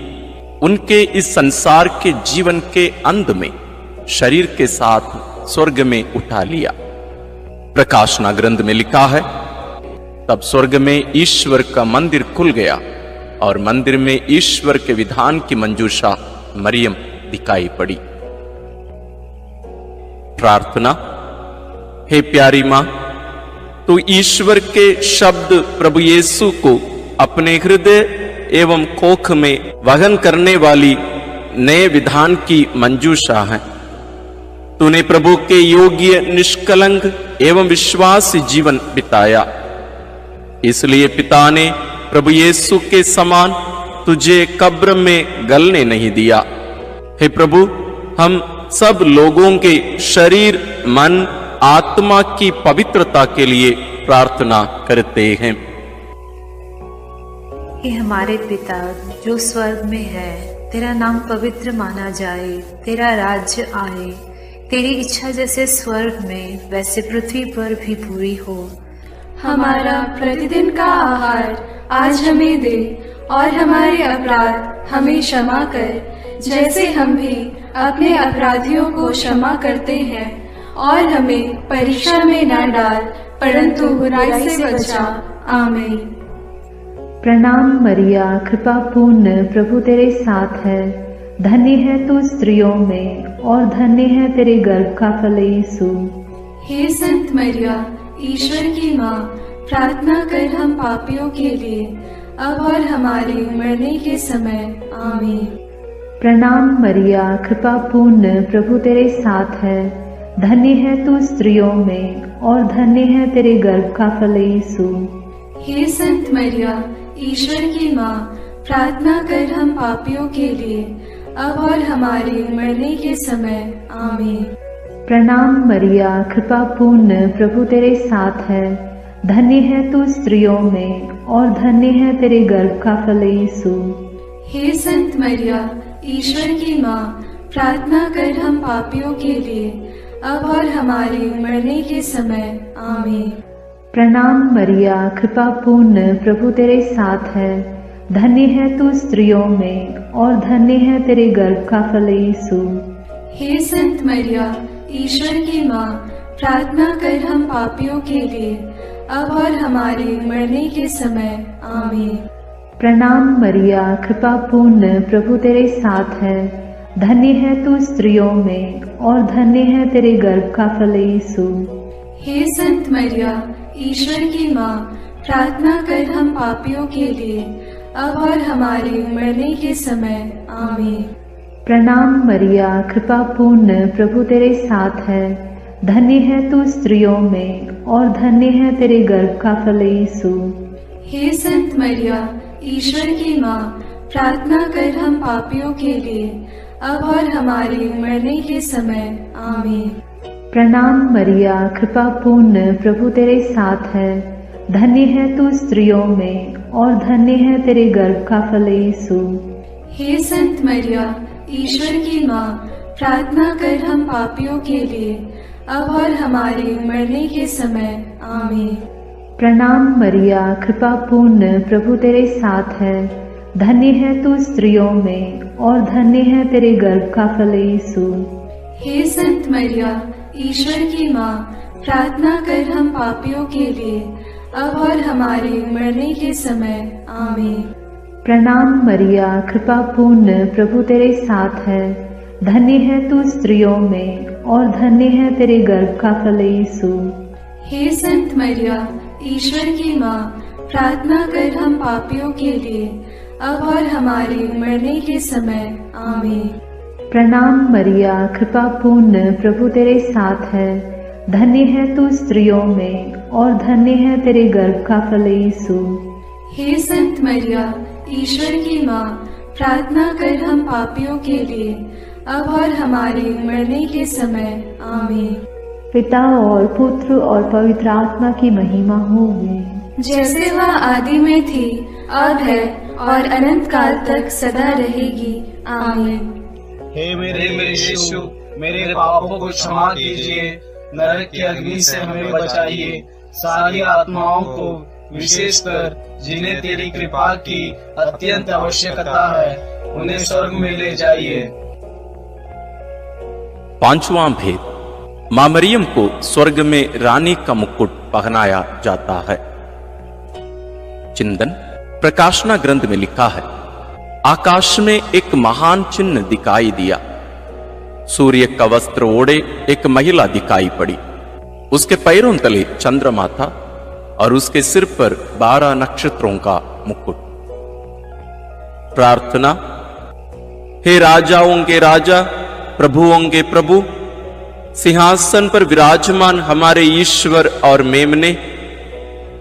उनके इस संसार के जीवन के अंत में शरीर के साथ स्वर्ग में उठा लिया। प्रकाशना ग्रंथ में लिखा है, तब स्वर्ग में ईश्वर का मंदिर खुल गया और मंदिर में ईश्वर के विधान की मंजूषा मरियम दिखाई पड़ी। प्रार्थना। हे प्यारी मां, तू ईश्वर के शब्द प्रभु यीशु को अपने हृदय एवं कोख में वहन करने वाली नए विधान की मंजूषा है। तूने प्रभु के योग्य निष्कलंक एवं विश्वासी जीवन बिताया, इसलिए पिता ने प्रभु यीशु के समान तुझे कब्र में गलने नहीं दिया। हे प्रभु, हम सब लोगों के शरीर, मन, आत्मा की पवित्रता के लिए प्रार्थना करते हैं। हे हमारे पिता जो स्वर्ग में है, तेरा नाम पवित्र माना जाए, तेरा राज्य आए, तेरी इच्छा जैसे स्वर्ग में वैसे पृथ्वी पर भी पूरी हो। हमारा प्रतिदिन का आहार आज हमें दे और हमारे अपराध हमें क्षमा कर, जैसे हम भी अपने अपराधियों को क्षमा करते हैं, और हमें परीक्षा में न डाल परंतु बुराई से बचा। आमीन। प्रणाम मरिया, कृपा पूर्ण, प्रभु तेरे साथ है। धन्य है तू स्त्रियों में और धन्य है तेरे गर्भ का फल यीशु। हे संत मरिया, ईश्वर की माँ, प्रार्थना कर हम पापियों के लिए, अब और हमारे मरने के समय। आमीन। प्रणाम मरिया, कृपा पूर्ण, प्रभु तेरे साथ है। धन्य है तू स्त्रियों में और धन्य है तेरे गर्भ का फल यीशु। हे संत मरिया, ईश्वर की माँ, प्रार्थना कर हम पापियों के लिए, अब और हमारे मरने के समय। आमीन। प्रणाम मरिया, कृपा पूर्ण, प्रभु तेरे साथ है। धन्य है तू स्त्रियों में और धन्य है तेरे गर्भ का फल यीशु। हे संत मरिया, ईश्वर की माँ, प्रार्थना कर हम पापियों के लिए, अब और हमारे मरने के समय। आमीन। प्रणाम मरिया, कृपा पूर्ण, प्रभु तेरे साथ है। धन्य है तू स्त्रियों में और धन्य है तेरे गर्भ का फल यीशु। हे संत मरिया, ईश्वर की माँ, प्रार्थना कर हम पापियों के लिए, अब और हमारे मरने के समय। आमीन। प्रणाम मरिया, कृपा पूर्ण, प्रभु तेरे साथ है। धन्य है तू स्त्रियों में और धन्य है तेरे गर्भ का फल यीशु। हे संत मरिया, ईश्वर की माँ, प्रार्थना कर हम पापियों के लिए, अब और हमारे मरने के समय। आमीन। प्रणाम मरिया, कृपा पूर्ण, प्रभु तेरे साथ है। धन्य है तू स्त्रियों में और धन्य है तेरे गर्भ का फल यीशु। हे संत मरिया, ईश्वर की माँ, प्रार्थना कर हम पापियों के लिए, अब और हमारे मरने के समय। आमीन। प्रणाम मरिया, कृपा पूर्ण, प्रभु तेरे साथ है। धन्य है तू स्त्रियों में और धन्य है तेरे गर्भ का फल यीशु। हे संत मरिया, ईश्वर की माँ, प्रार्थना कर हम पापियों के लिए, अब और हमारे मरने के समय। आमीन। प्रणाम मरिया, कृपा पूर्ण, प्रभु तेरे साथ है। धन्य है तू स्त्रियों में और धन्य है तेरे गर्भ का फल यीशु। हे संत मरिया, ईश्वर की माँ, प्रार्थना कर हम पापियों के लिए, अब और हमारे मरने के समय। आमीन। प्रणाम मरिया, कृपा पूर्ण, प्रभु तेरे साथ है। धन्य है तू स्त्रियों में और धन्य है तेरे गर्भ का फल यीशु। हे संत मरिया, ईश्वर की माँ, प्रार्थना कर हम पापियों के लिए, अब और हमारे मरने के समय। आमीन। प्रणाम मरिया, कृपा पूर्ण, प्रभु तेरे साथ है। धन्य है तू स्त्रियों में और धन्य है तेरे गर्भ का फल यीशु। हे संत मरिया, ईश्वर की माँ, प्रार्थना कर हम पापियों के लिए, अब और हमारे मरने के समय। आमीन। पिता और पुत्र और पवित्र आत्मा की महिमा होवे, जैसे वह आदि में थी, अब है और अनंत काल तक सदा रहेगी। आमीन। हे मेरे यीशु, मेरे पापों को क्षमा कीजिए, नरक की अग्नि से हमें बचाइए, सारी आत्माओं को विशेषकर जिन्हें तेरी कृपा की अत्यंत आवश्यकता है, उन्हें स्वर्ग में ले जाइए। पांचवां भेद, मां मरियम को स्वर्ग में रानी का मुकुट पहनाया जाता है। चिंतन प्रकाशना ग्रंथ में लिखा है, आकाश में एक महान चिन्ह दिखाई दिया। सूर्य का वस्त्र ओढ़े एक महिला दिखाई पड़ी। उसके पैरों तले चंद्रमा था और उसके सिर पर 12 नक्षत्रों का मुकुट। प्रार्थना। हे राजाओं के राजा, प्रभुओं के प्रभु, सिंहासन पर विराजमान हमारे ईश्वर और मेमने,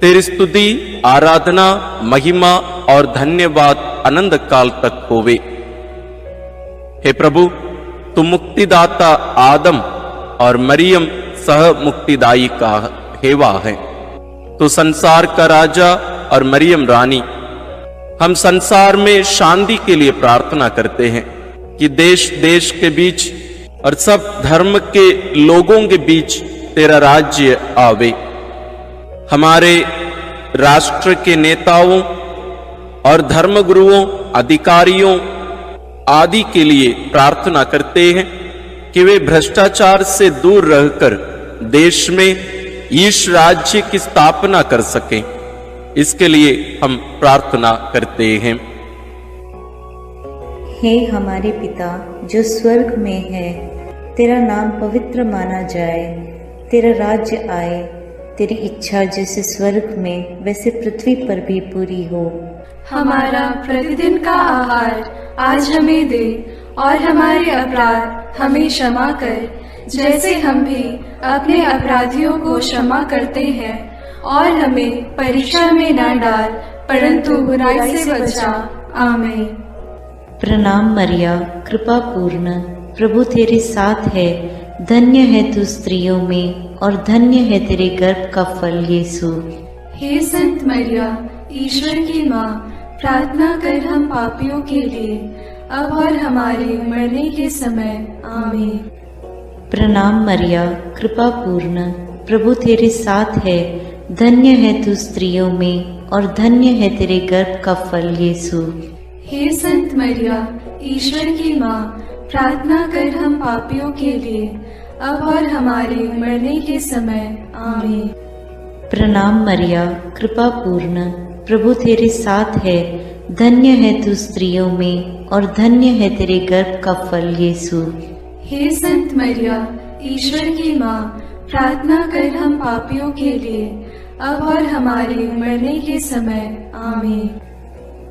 तेरी स्तुति, आराधना, महिमा और धन्यवाद अनंत काल तक होवे। हे प्रभु, तुम मुक्तिदाता आदम और मरियम सह मुक्तिदायी का हेवा है। तो संसार का राजा और मरियम रानी, हम संसार में शांति के लिए प्रार्थना करते हैं कि देश देश के बीच और सब धर्म के लोगों के बीच तेरा राज्य आवे। हमारे राष्ट्र के नेताओं और धर्मगुरुओं, अधिकारियों आदि के लिए प्रार्थना करते हैं कि वे भ्रष्टाचार से दूर रहकर देश में ईश राज्य की स्थापना कर सकें। इसके लिए हम प्रार्थना करते हैं। हे हमारे पिता जो स्वर्ग में है, तेरा नाम पवित्र माना जाए, तेरा राज्य आए, तेरी इच्छा जैसे स्वर्ग में वैसे पृथ्वी पर भी पूरी हो। हमारा प्रतिदिन का आहार आज हमें दे, और हमारे अपराध हमें क्षमा कर, जैसे हम भी अपने अपराधियों को क्षमा करते हैं, और हमें परीक्षा में न डाल, परंतु बुराई से बचा। आमीन। प्रणाम मरिया, कृपा पूर्ण, प्रभु तेरे साथ है, धन्य है तू स्त्रियों में और धन्य है तेरे गर्भ का फल यीशु। हे संत मरिया, ईश्वर की माँ, प्रार्थना कर हम पापियों के लिए, अब और हमारे मरने के समय। आमीन। प्रणाम मरिया, कृपा पूर्ण, प्रभु तेरे साथ है, धन्य है तू स्त्रियों में और धन्य है तेरे गर्भ का फल यीशु। हे संत मरिया, ईश्वर की माँ, प्रार्थना कर हम पापियों के लिए, अब और हमारे मरने के समय। आमीन। प्रणाम मरिया, कृपा पूर्ण, प्रभु तेरे साथ है, धन्य है तू स्त्रियों में और धन्य है तेरे गर्भ का फल यीशु। हे संत मरिया, ईश्वर की माँ, प्रार्थना कर हम पापियों के लिए, अब और हमारे मरने के समय। आमीन।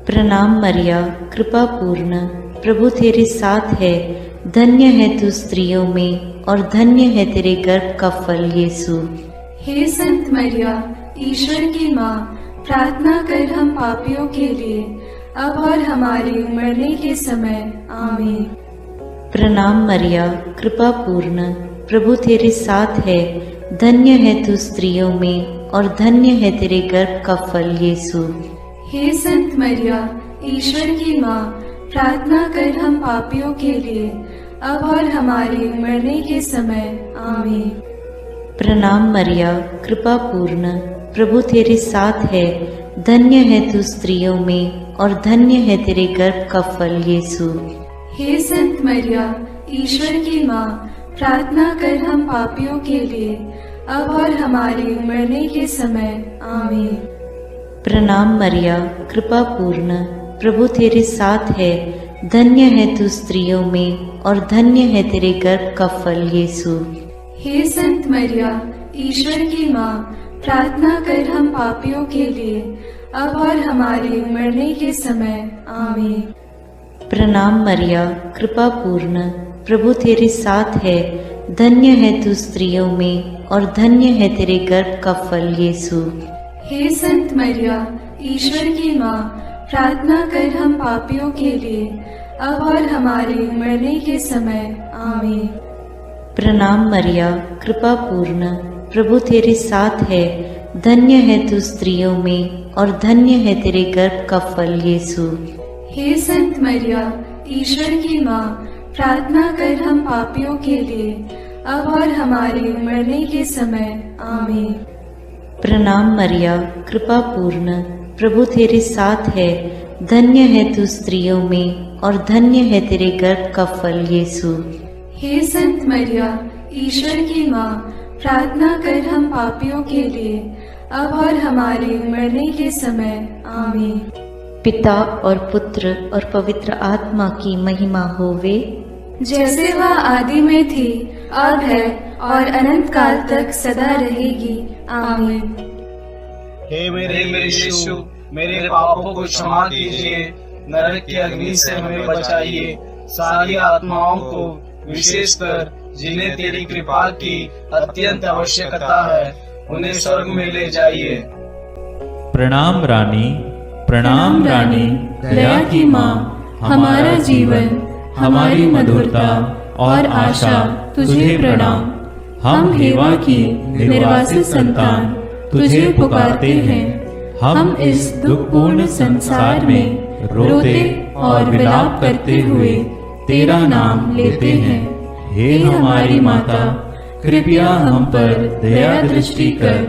प्रणाम मरिया, कृपा पूर्ण, प्रभु तेरे साथ है, धन्य है तू स्त्रियों में और धन्य है तेरे गर्भ का फल यीशु। हे संत मरिया, ईश्वर की माँ, प्रार्थना कर हम पापियों के लिए, अब और हमारे मरने के समय। आमीन। प्रणाम मरिया, कृपा पूर्ण, प्रभु तेरे साथ है, धन्य है तू स्त्रियों में और धन्य है तेरे गर्भ का फल यीशु। हे संत मरिया, ईश्वर की माँ, प्रार्थना कर हम पापियों के लिए, अब और हमारे मरने के समय। आमीन। प्रणाम मरिया, कृपा पूर्ण, प्रभु तेरे साथ है, धन्य है तू स्त्रियों में और धन्य है तेरे गर्भ का फल यीशु। हे संत मरिया, ईश्वर की माँ, प्रार्थना कर हम पापियों के लिए, अब और हमारे मरने के समय। आमीन। प्रणाम मरिया, कृपा पूर्ण, प्रभु तेरे साथ है, धन्य है तू स्त्रियों में और धन्य है तेरे गर्भ का फल यीशु। हे संत मरिया, ईश्वर की माँ, प्रार्थना कर हम पापियों के लिए, अब और हमारे मरने के समय। आमीन। प्रणाम मरिया, कृपा पूर्ण, प्रभु तेरे साथ है, धन्य है तू स्त्रियों में और धन्य है तेरे गर्भ का फल यीशु। हे संत मरिया, ईश्वर की माँ, प्रार्थना कर हम पापियों के लिए, अब और हमारे मरने के समय। आमीन। प्रणाम मरिया, कृपा पूर्ण, प्रभु तेरे साथ है, धन्य है तू स्त्रियों में और धन्य है तेरे गर्भ का फल यीशु। हे संत मरिया, ईश्वर की माँ, प्रार्थना कर हम पापियों के लिए, अब और हमारे मरने के समय। आमीन। प्रणाम मरिया, कृपा पूर्ण, प्रभु तेरे साथ है, धन्य है तू स्त्रियों में और धन्य है तेरे गर्भ का फल यीशु। हे संत मरिया, ईश्वर की माँ, प्रार्थना कर हम पापियों के लिए, अब और हमारे मरने के समय। आमीन। पिता और पुत्र और पवित्र आत्मा की महिमा होवे, जैसे वह आदि में थी, अब है और अनंत काल तक सदा रहेगी। आमीन। हे मेरे यीशु, मेरे पापों को क्षमा कीजिए, नरक की अग्नि से हमें बचाइए, सारी आत्माओं को, विशेषकर जिन्हें तेरी कृपा की अत्यंत आवश्यकता है, उन्हें स्वर्ग में ले जाइए। प्रणाम रानी, प्रणाम रानी, दया की माँ, हमारा जीवन, हमारी मधुरता और आशा तुझे प्रणाम। हम हेवा की निर्वासित संतान तुझे पुकारते हैं। हम इस दुखपूर्ण संसार में रोते और विलाप करते हुए तेरा नाम लेते हैं। हे हमारी माता, कृपया हम पर दया दृष्टि कर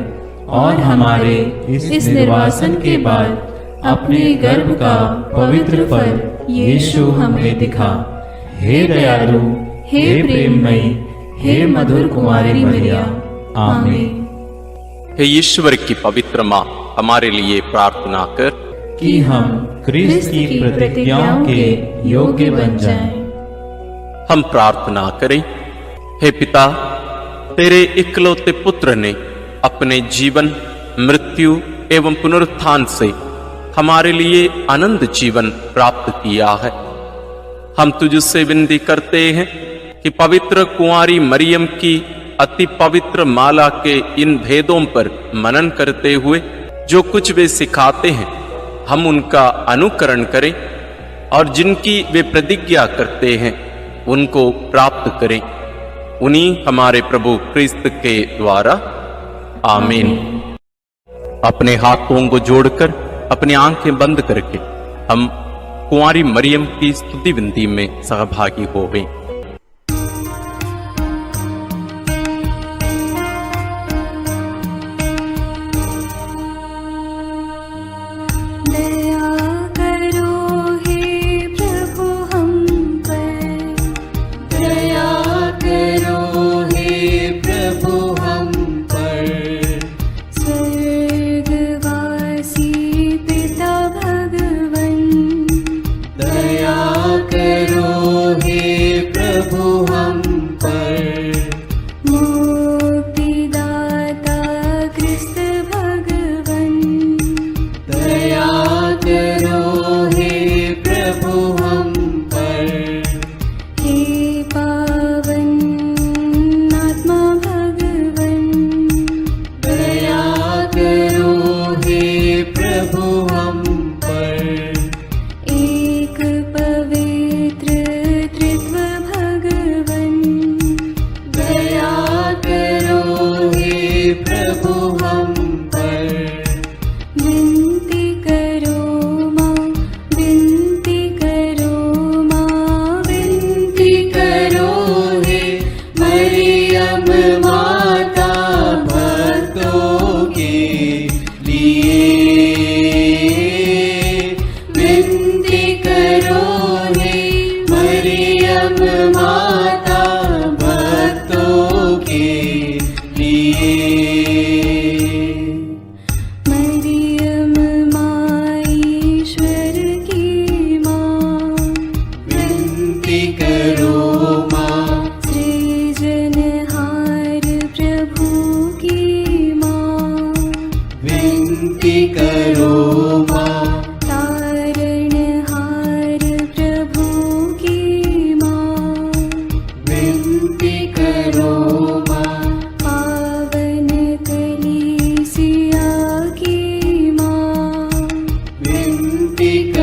और हमारे इस निर्वासन के बाद अपने गर्भ का पवित्र फल यीशु हमें दिखा। हे दयालु, हे प्रेममयी, हे मधुर कुमारी मरिया। आमीन। हे ईश्वर की पवित्र माँ, हमारे लिए प्रार्थना कर कि हम क्रिस्त की प्रतिज्ञाओं के योग्य बन जाएं। हम प्रार्थना करें। हे पिता, तेरे इकलौते पुत्र ने अपने जीवन, मृत्यु एवं पुनरुत्थान से हमारे लिए अनंत जीवन प्राप्त किया है। हम तुझसे विनती करते हैं कि पवित्र कुंवारी मरियम की अति पवित्र माला के इन भेदों पर मनन करते हुए जो कुछ वे सिखाते हैं, हम उनका अनुकरण करें और जिनकी वे प्रतिज्ञा करते हैं उनको प्राप्त करें। उन्हीं हमारे प्रभु क्रिस्त के द्वारा। आमीन। अपने हाथों को जोड़कर अपनी आंखें बंद करके हम कुंवारी मरियम की स्तुति विनती में सहभागी हो गए। विनती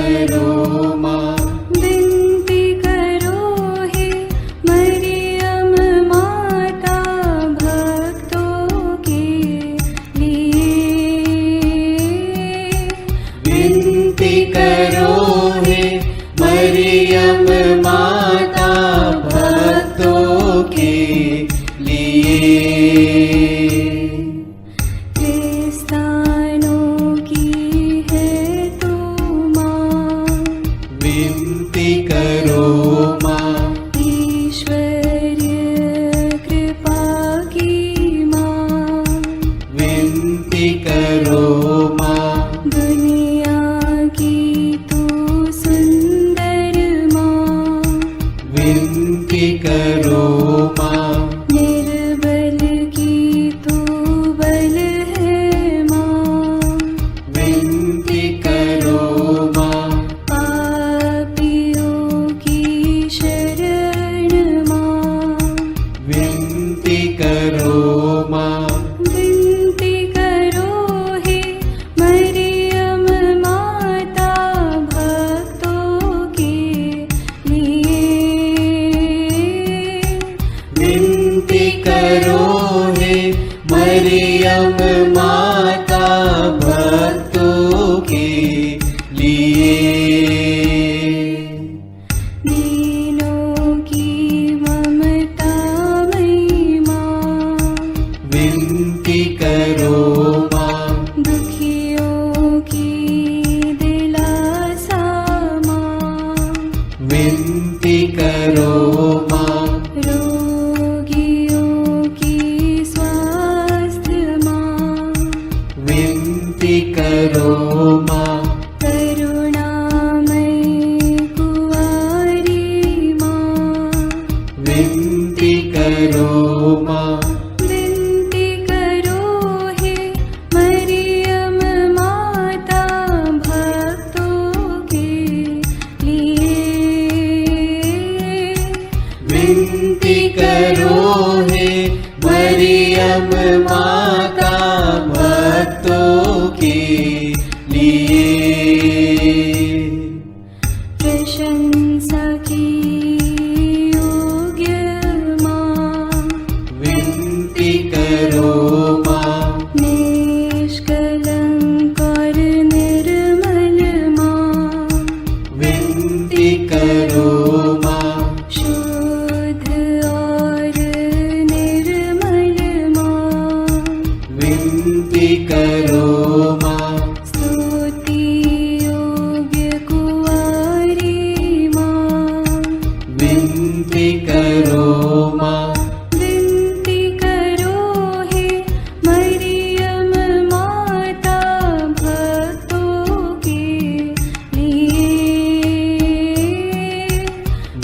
करो हे मरियम माता भक्तों के लिए। दीनों की ममता मई माँ, विनती करो माँ। दुखियों की दिलासा माँ, विनती करो माँ। रोगियों की स्वास्थ्य माँ, विनती करो माँ। करुणामयी कुंवारी माँ, विनती करो माँ। विनती करो हे मरियम माता भक्तों के लिए। विनती करो हे मरियम माता भक्तों के लिए। प्रशंसा की योग्य माँ, विनती करो माँ। निष्कलंक और निर्मल माँ, विनती करो माँ। शुद्ध और निर्मल माँ, विनती करो माँ। स्तुति योग्य कुंवारी माँ, विनती करो माँ। विनती करो हे मरियम माता भक्तों के लिए।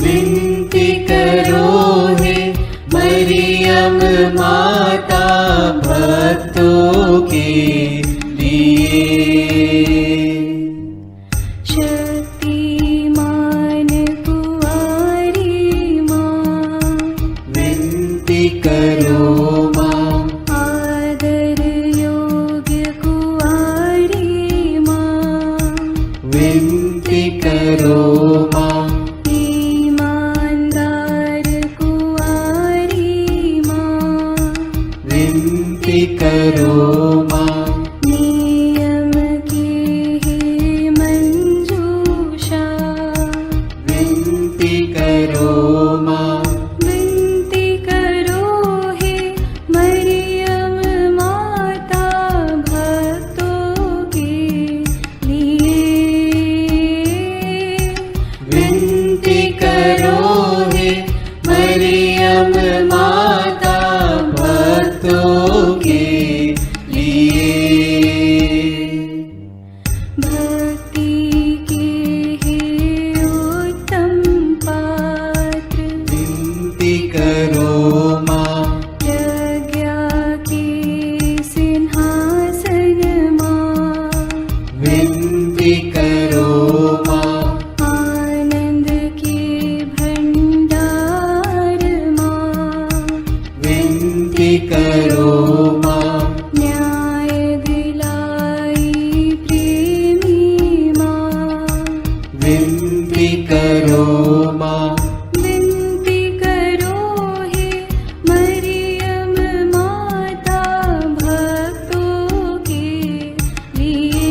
विनती करो हे मरियम माता भक्तों के लिए। शक्तिमान कुंवारी माँ, विनती करो माँ। आदर योग्य कुंवारी माँ, विनती करो माँ। ईमानदार कुंवारी माँ, विनती करो माँ। नियम की हे मंजूषा, विनती करो माँ। विनती करो हे मरियम माता भक्तों के लिए। विनती करो हे मरियम माता भक्तों के लिए। भक्ति के हे उत्तम पात्र, विनती करो माँ। प्रज्ञा के सिंहासन माँ, विनती करो माँ। आनंद के भंडार माँ, विनती करो माँ। न्याय दिलाई प्रेमी माँ, विनती करो माँ। विनती करो हे मरियम माता भक्तों के लिए।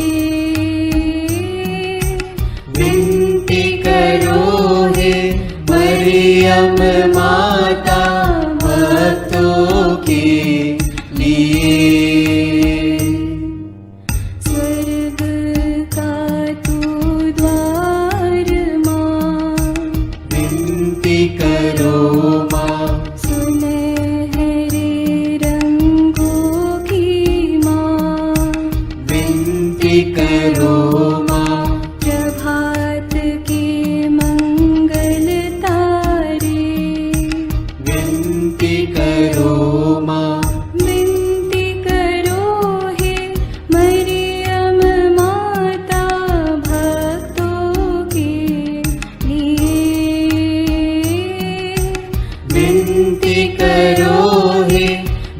विनती करो हे मरियम माता भक्तों के लिए। स्वर्ग का तू द्वार माँ, विनती करो माँ। सुनहरे रंगों की माँ, विनती करो माँ। प्रभात के मंगल तारे, विनती करो माँ। विनती करो हे मरियम माता भक्तों के लिए। विनती करो हे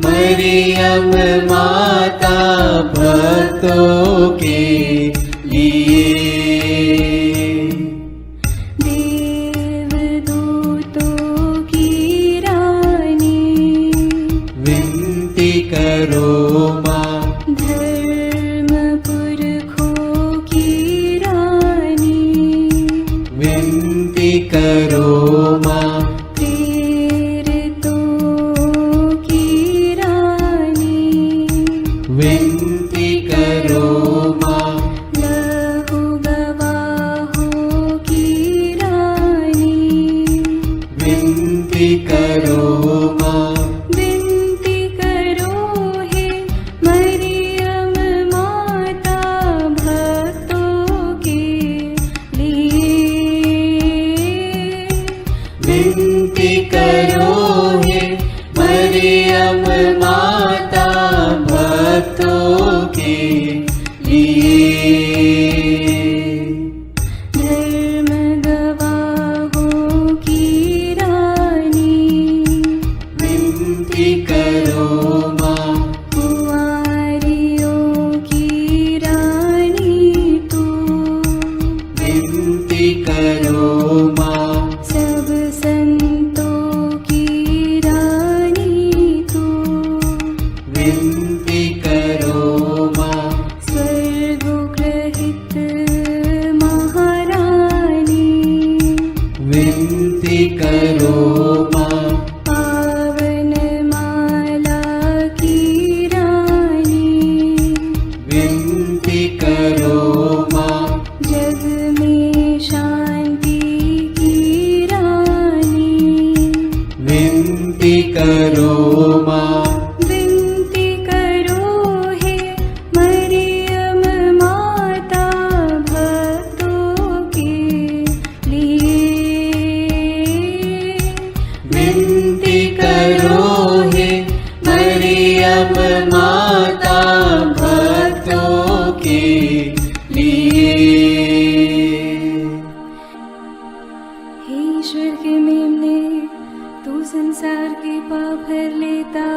मरियम माता भक्तों के लिए। देवदूतों की रानी, करो माँ। धर्म पुरखों की रानी, विनती करो माँ। प्रेरितों की रानी, विनती करो माँ। लहू गवाहों की रानी, विनती करो माँ। विनती करो हे मरियम माता भक्तों के लिए। विनती करो हे मरियम माता भक्तों के लिए। धर्म गवाहों की रानी, विनती करो माँ। कुंवारियों की रानी तू, विनती करो माँ। सब संतों की रानी तू, विनती करो माँ। स्वर्गोग्रहित महारानी, विनती करो माँ। पावन माला की रानी, विनती करो माँ। जग में शांति की रानी, विनती करो माँ। विनती करो हे मरियम माता भक्तों के लिए। विनती करो हे मरियम माता भक्तों के लिए। हे ईश्वर के मेमने, तू संसार के पाप हर लेता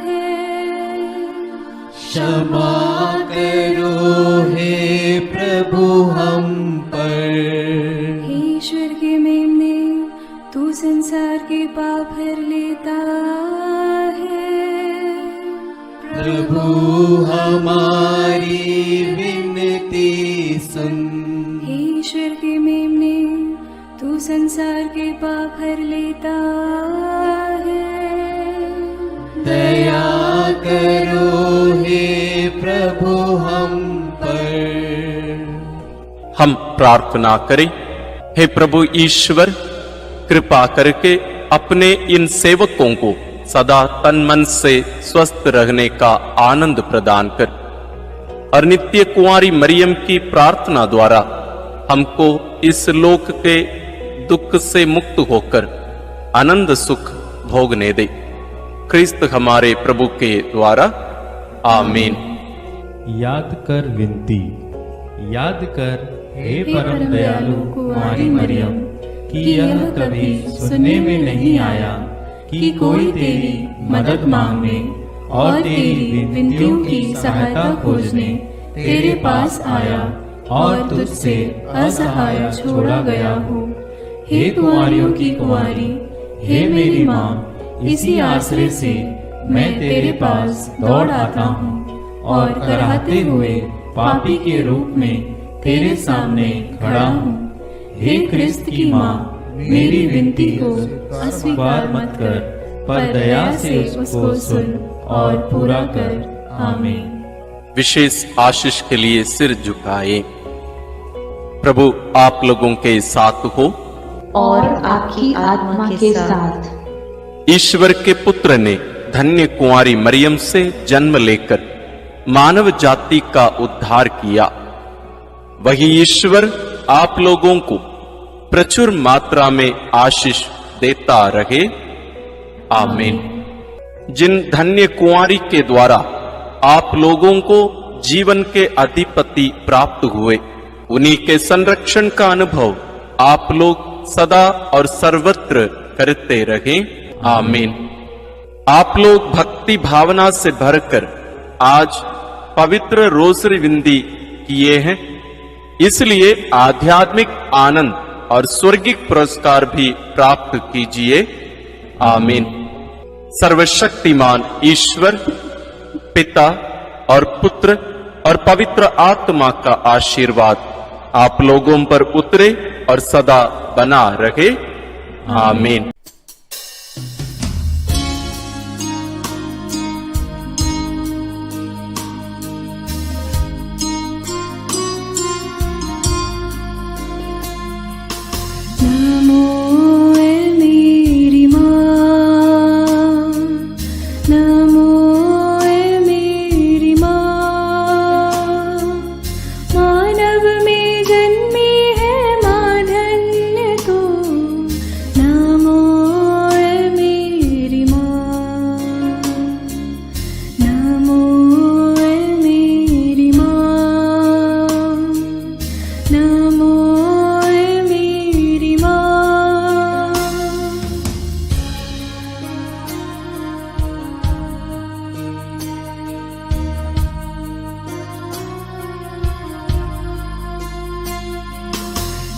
है। क्षमा करो हे प्रभु हम पर। हे ईश्वर के मेमने, तू संसार के पाप हर लेता है। प्रभु हमारी विनती सुन। हे ईश्वर के मेमने, तू संसार के पाप हर लेता है। दया करो हे प्रभु हम पर। हम प्रार्थना करें। हे प्रभु ईश्वर, कृपा करके अपने इन सेवकों को सदा तन मन से स्वस्थ रहने का आनंद प्रदान कर और नित्य कुंवारी मरियम की प्रार्थना द्वारा हमको इस लोक के दुख से मुक्त होकर आनंद सुख भोगने दे। क्रिस्त हमारे प्रभु के द्वारा आमीन। याद कर विनती, याद कर हे परम दयालु कुंवारी मरियम, कि यह कभी सुनने में नहीं आया कि कोई तेरी मदद मांगने और तेरी विनतियों की सहायता खोजने तेरे पास आया और तुझसे असहाय छोड़ा गया हो। हे कुंवारियों की कुंवारी, हे मेरी माँ, इसी आश्रय से मैं तेरे पास दौड़ आता हूँ और कराहते हुए पापी के रूप में तेरे सामने खड़ा हूँ। हे क्रिस्त की माँ, मेरी विनती को अस्वीकार मत कर, पर दया से उसको सुन और पूरा कर। आमीन। विशेष आशीष के लिए सिर झुकाए। प्रभु आप लोगों के साथ हो और आपकी आत्मा के साथ। ईश्वर के पुत्र ने धन्य कुंवारी मरियम से जन्म लेकर मानव जाति का उद्धार किया। वही ईश्वर आप लोगों को प्रचुर मात्रा में आशीष देता रहे। आमीन। जिन धन्य कुंवारी के द्वारा आप लोगों को जीवन के अधिपति प्राप्त हुए, उन्हीं के संरक्षण का अनुभव आप लोग सदा और सर्वत्र करते रहें। आमीन। आप लोग भक्ति भावना से भरकर आज पवित्र रोसरी विंदी किए हैं, इसलिए आध्यात्मिक आनंद और स्वर्गिक पुरस्कार भी प्राप्त कीजिए। आमीन। सर्वशक्तिमान ईश्वर पिता और पुत्र और पवित्र आत्मा का आशीर्वाद आप लोगों पर उतरे और सदा बना रहे। आमीन।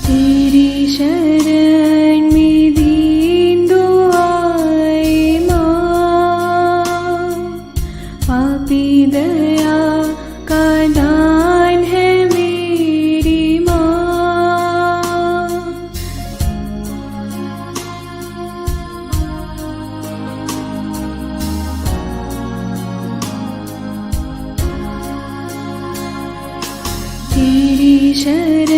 तेरी शरण में दीन दुआए माँ, पापी दया का दान है मेरी माँ। तेरी शरण